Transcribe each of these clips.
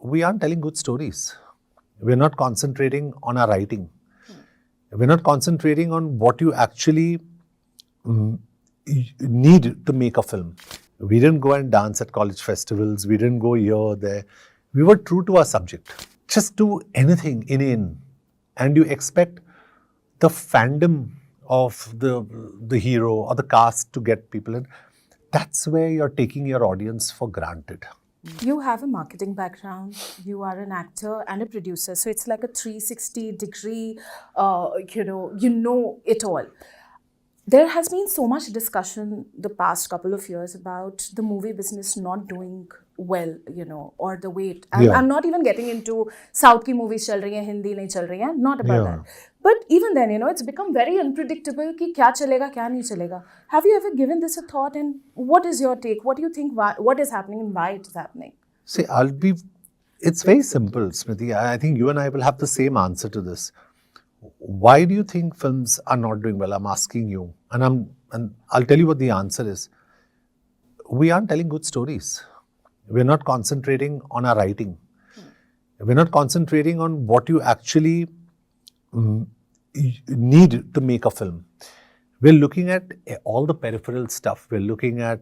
we aren't telling good stories. We're not concentrating on our writing. We're not concentrating on what you actually need to make a film. We didn't go and dance at college festivals. We didn't go here or there. We were true to our subject. Just do anything inane and you expect the fandom of the hero or the cast to get people in. That's where you're taking your audience for granted. You have a marketing background, you are an actor and a producer, so it's like a 360 degree, you know it all. There has been so much discussion the past couple of years about the movie business not doing well, or the way it, I'm not even getting into South ki movies chal rahi hain, Hindi nahi chal rahi hain, not about that. But even then, it's become very unpredictable ki kya chalega, kya nahi chalega. Have you ever given this a thought, and what is your take? What do you think, what is happening and why it is happening? See, it's very simple, Smriti. I think you and I will have the same answer to this. Why do you think films are not doing well? I'm asking you. And I'll tell you what the answer is. We aren't telling good stories. We're not concentrating on our writing. We're not concentrating on what you actually need to make a film. We're looking at all the peripheral stuff. We're looking at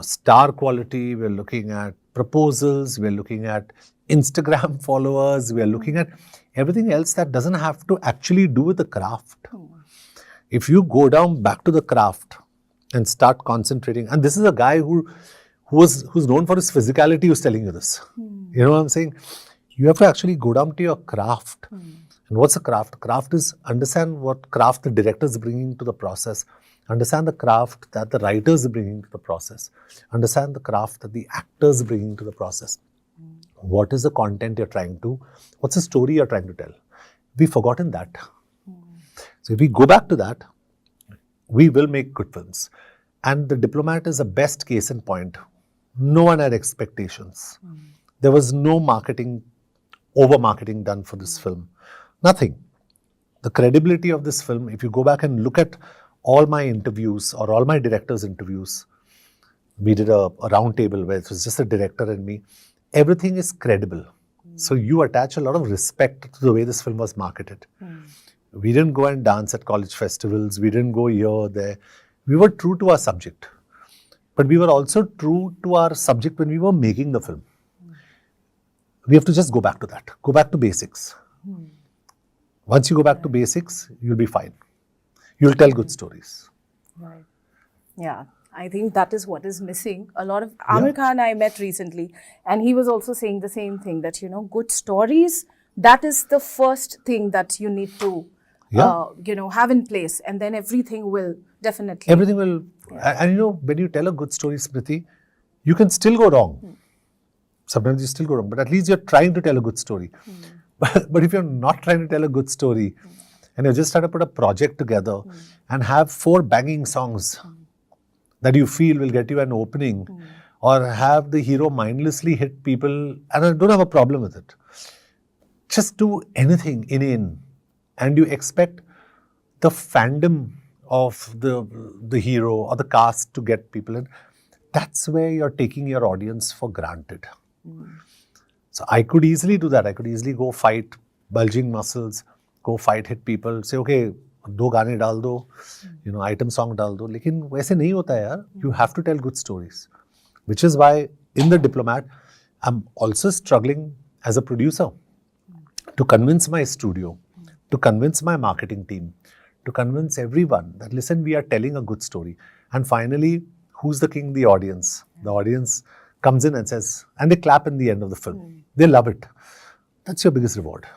star quality. We're looking at proposals. We're looking at Instagram followers. We're looking at everything else that doesn't have to actually do with the craft. If you go down back to the craft and start concentrating, and this is a guy who's known for his physicality who's telling you this. You know what I'm saying? You have to actually go down to your craft. And what's a craft? Craft is understand what craft the director is bringing to the process. Understand the craft that the writers are bringing to the process. Understand the craft that the actors are bringing to the process. What is the content you're trying to, what's the story you're trying to tell? We've forgotten that. So if we go back to that, we will make good films. And The Diplomat is the best case in point. No one had expectations. There was no marketing, over-marketing done for this film. Nothing. The credibility of this film, if you go back and look at all my interviews or all my directors' interviews, we did a round table where it was just the director and me. Everything is credible. So you attach a lot of respect to the way this film was marketed. We didn't go and dance at college festivals. We didn't go here or there. We were true to our subject. But we were also true to our subject when we were making the film. We have to just go back to that. Go back to basics. Once you go back to basics, you'll be fine. You'll tell good stories. Right. Yeah. I think that is what is missing. A lot of Amir Khan I met recently, and he was also saying the same thing, that good stories, that is the first thing that you need to have in place, and then everything will definitely. Everything will, and when you tell a good story, Smriti, you can still go wrong. Sometimes you still go wrong, but at least you're trying to tell a good story. But if you're not trying to tell a good story, and you're just trying to put a project together and have 4 banging songs that you feel will get you an opening, or have the hero mindlessly hit people, and I don't have a problem with it. Just do anything inane and you expect the fandom of the hero or the cast to get people in. That's where you're taking your audience for granted. So I could easily do that. I could easily go fight bulging muscles, go fight, hit people, say, okay, 2 गाने डाल दो, item song डाल दो. लेकिन वैसे नहीं होता है यार. You have to tell good stories. Which is why in The Diplomat, I'm also struggling as a producer to convince my studio, to convince my marketing team, to convince everyone that, listen, we are telling a good story. And finally, who's the king? The audience. The audience comes in and says, and they clap in the end of the film. They love it. That's your biggest reward.